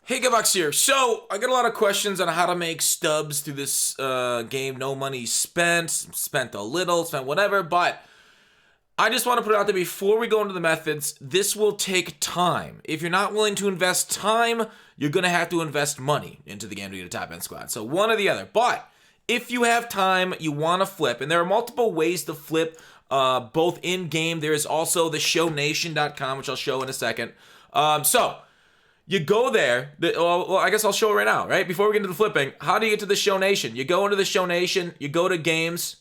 Hey, Gavox here. So, I get a lot of questions on how to make stubs through this game. No money spent a little, spent whatever, but I just want to put it out there before we go into the methods. This will take time. If you're not willing to invest time, you're going to have to invest money into the game to get a top end squad. So, one or the other. But if you have time, you want to flip, and there are multiple ways to flip both in game. There is also the shownation.com, which I'll show in a second. You go there. Well, I guess I'll show it right now, right? Before we get into the flipping, how do you get to the Show Nation? You go into the Show Nation, you go to games,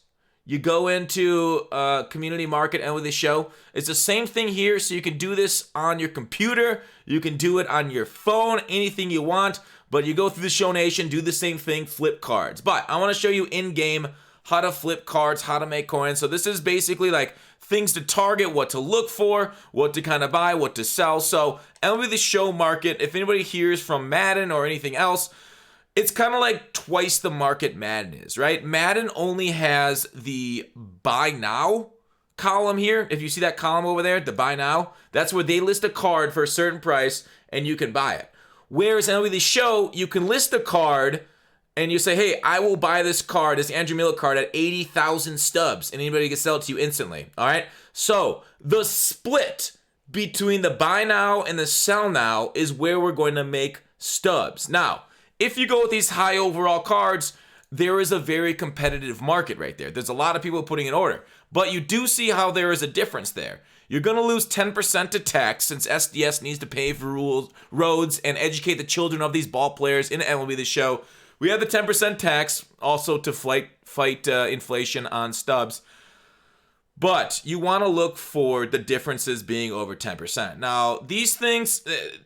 you go into community market and with the show. It's the same thing here, so you can do this on your computer, you can do it on your phone, anything you want, but you go through the Show Nation, do the same thing, flip cards. But I want to show you in-game how to flip cards, how to make coins. So this is basically like things to target, what to look for, what to kind of buy, what to sell. So MLB The Show market, if anybody hears from Madden or anything else, it's kind of like twice the market Madden is, right? Madden only has the buy now column here. If you see that column over there, the buy now, that's where they list a card for a certain price and you can buy it. Whereas MLB The Show, you can list a card and you say, hey, I will buy this card, this Andrew Miller card at 80,000 stubs, and anybody can sell it to you instantly, all right? So the split between the buy now and the sell now is where we're going to make stubs. Now, if you go with these high overall cards, there is a very competitive market right there. There's a lot of people putting in order, but you do see how there is a difference there. You're going to lose 10% to tax since SDS needs to pay for roads and educate the children of these ball players in MLB The Show. We have the 10% tax also to fight inflation on stubs. But you want to look for the differences being over 10%. Now, these things,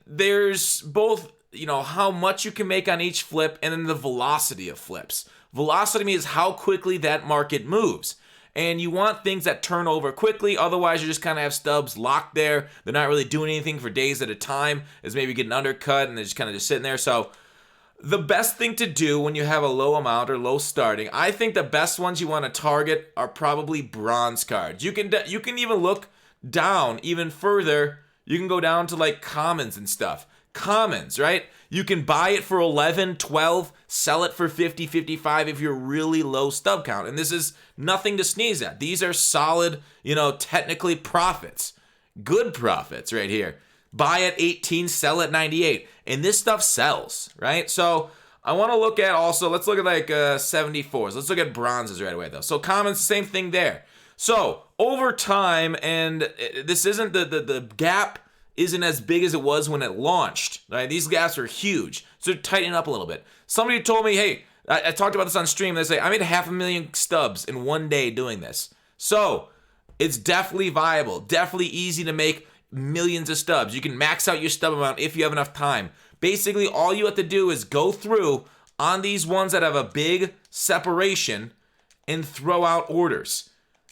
there's both, how much you can make on each flip and then the velocity of flips. Velocity means how quickly that market moves. And you want things that turn over quickly. Otherwise, you just kind of have stubs locked there. They're not really doing anything for days at a time. It's maybe getting undercut and they're just kind of just sitting there. So the best thing to do when you have a low amount or low starting, I think the best ones you want to target are probably bronze cards. You can even look down even further. You can go down to like commons and stuff. Commons, right? You can buy it for 11, 12, sell it for 50, 55 if you're really low stub count. And this is nothing to sneeze at. These are solid, technically profits. Good profits right here. Buy at 18, sell at 98. And this stuff sells, right? So I want to look at also, let's look at like 74s. Let's look at bronzes right away though. So commons, same thing there. So over time, and this isn't the gap isn't as big as it was when it launched, right? These gaps are huge. So they're tightening up a little bit. Somebody told me, hey, I talked about this on stream. They say, I made 500,000 stubs in one day doing this. So it's definitely viable, definitely easy to make millions of stubs. You can max out your stub amount if you have enough time. Basically, all you have to do is go through on these ones that have a big separation and throw out orders.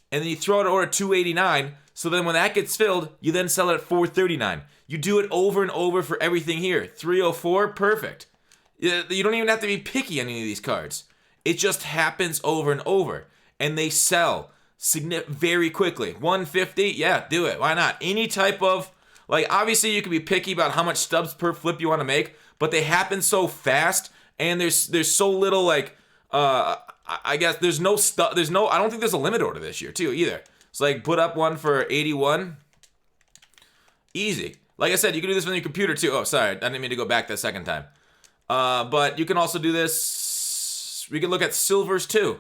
And then you throw out order 289. So then when that gets filled, you then sell it at 439. You do it over and over for everything here. 304, perfect. You don't even have to be picky on any of these cards. It just happens over and over. And they sell very quickly. 150, yeah, do it. Why not? Any type of, obviously you can be picky about how much stubs per flip you want to make, but they happen so fast, and there's so little, I guess I don't think there's a limit order this year, too, either. So, put up one for 81. Easy. Like I said, you can do this on your computer, too. Oh, sorry, I didn't mean to go back the second time. But you can also do this, we can look at silvers, too.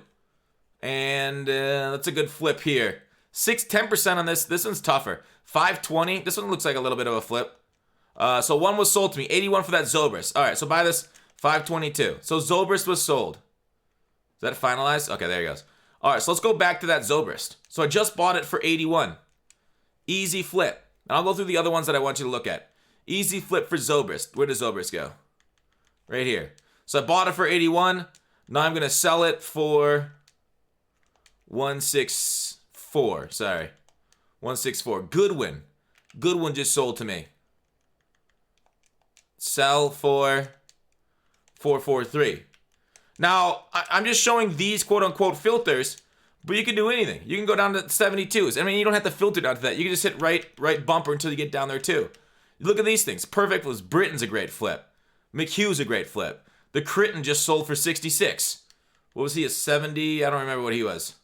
And that's a good flip here. 10% on this. This one's tougher. 520. This one looks like a little bit of a flip. So one was sold to me. 81 for that Zobrist. All right, so buy this. 522. So Zobrist was sold. Is that finalized? Okay, there he goes. All right, so let's go back to that Zobrist. So I just bought it for 81. Easy flip. And I'll go through the other ones that I want you to look at. Easy flip for Zobrist. Where does Zobrist go? Right here. So I bought it for 81. Now I'm going to sell it for 164. Sorry. 164. Goodwin. Goodwin just sold to me. Sell for 443. Now, I'm just showing these quote-unquote filters, but you can do anything. You can go down to 72s. I mean, you don't have to filter down to that. You can just hit right bumper until you get down there, too. Look at these things. Perfect was Britain's a great flip. McHugh's a great flip. The Critton just sold for 66. What was he, a 70? I don't remember what he was.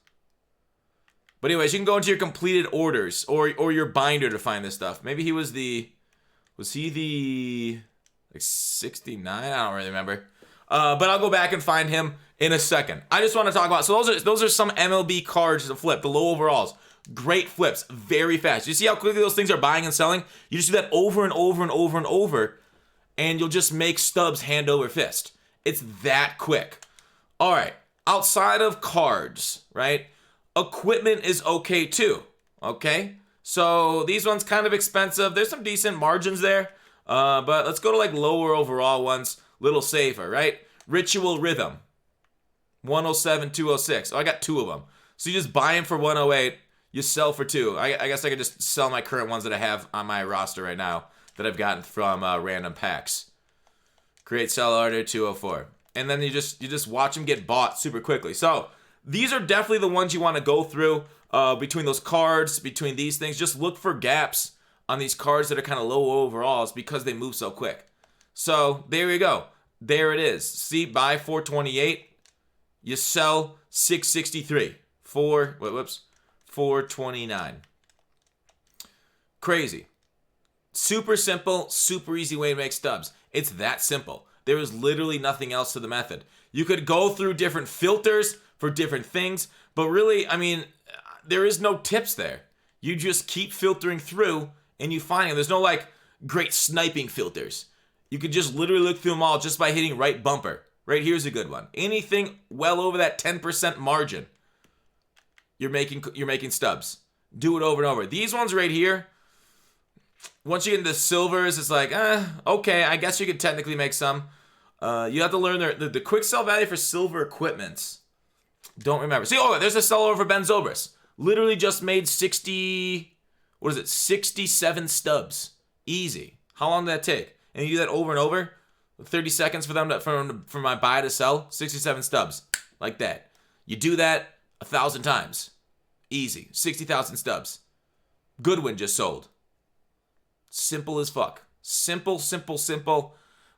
But anyways, you can go into your completed orders or your binder to find this stuff. Maybe he was the... Was he the... like 69? I don't really remember. But I'll go back and find him in a second. I just want to talk about... So those are some MLB cards to flip. The low overalls. Great flips. Very fast. You see how quickly those things are buying and selling? You just do that over and over and over and over. And you'll just make stubs hand over fist. It's that quick. All right. Outside of cards, right? Equipment is okay too. Okay? So these ones kind of expensive. There's some decent margins there. But let's go to like lower overall ones. Little safer, right? Ritual Rhythm. 107, 206. Oh, I got 2 of them. So you just buy them for 108. You sell for 2. I guess I could just sell my current ones that I have on my roster right now that I've gotten from random packs. Create sell order 204. And then you just watch them get bought super quickly. So these are definitely the ones you want to go through between those cards, between these things. Just look for gaps on these cards that are kind of low overalls because they move so quick. So there you go. There it is. See, buy 428. You sell 663. 429. Crazy. Super simple, super easy way to make stubs. It's that simple. There is literally nothing else to the method. You could go through different filters for different things, but really, I mean, there is no tips there. You just keep filtering through and you find it. There's no like great sniping filters. You could just literally look through them all just by hitting right bumper. Right here's a good one. Anything well over that 10% margin, you're making stubs. Do it over and over. These ones right here, once you get into silvers, it's like, okay, I guess you could technically make some. You have to learn the quick sell value for silver equipments. Don't remember. See, oh, there's a sell over for Ben Zobrist. Literally just made 67 stubs. Easy. How long did that take? And you do that over and over. 30 seconds for my buy to sell. 67 stubs. Like that. You do that 1,000 times. Easy. 60,000 stubs. Goodwin just sold. Simple as fuck. Simple, simple, simple.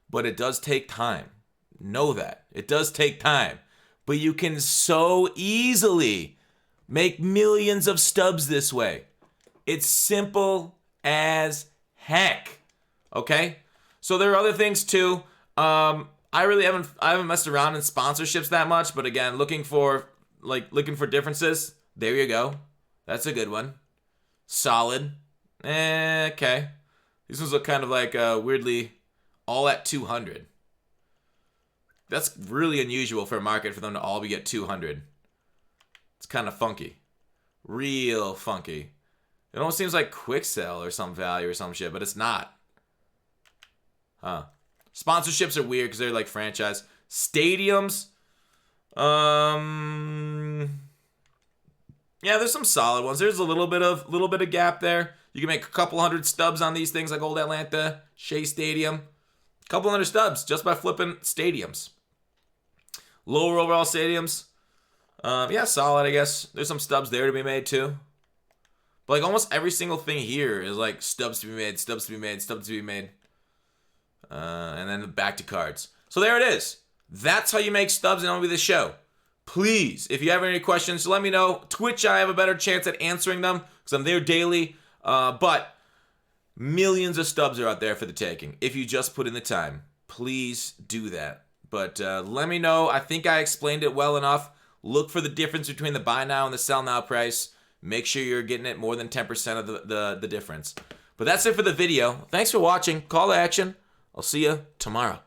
But it does take time. Know that. It does take time. But you can so easily make millions of stubs this way. It's simple as heck. Okay? So there are other things too. I haven't messed around in sponsorships that much, but again, looking for differences. There you go. That's a good one. Solid. Okay. These ones look kind of like weirdly all at 200. That's really unusual for a market for them to all be at 200. It's kind of funky. Real funky. It almost seems like quick sell or some value or some shit, but it's not. Huh. Sponsorships are weird because they're like franchise. Stadiums. Yeah, there's some solid ones. There's a little bit of gap there. You can make a couple hundred stubs on these things like Old Atlanta, Shea Stadium. A couple hundred stubs just by flipping stadiums. Lower overall stadiums. Yeah, solid, I guess. There's some stubs there to be made too. But like almost every single thing here is like stubs to be made, stubs to be made, stubs to be made. And then back to cards. So there it is. That's how you make stubs in MLB The Show. Please, if you have any questions, let me know. Twitch, I have a better chance at answering them because I'm there daily. But millions of stubs are out there for the taking. If you just put in the time, please do that. But let me know. I think I explained it well enough. Look for the difference between the buy now and the sell now price. Make sure you're getting it more than 10% of the difference. But that's it for the video. Thanks for watching. Call to action. I'll see you tomorrow.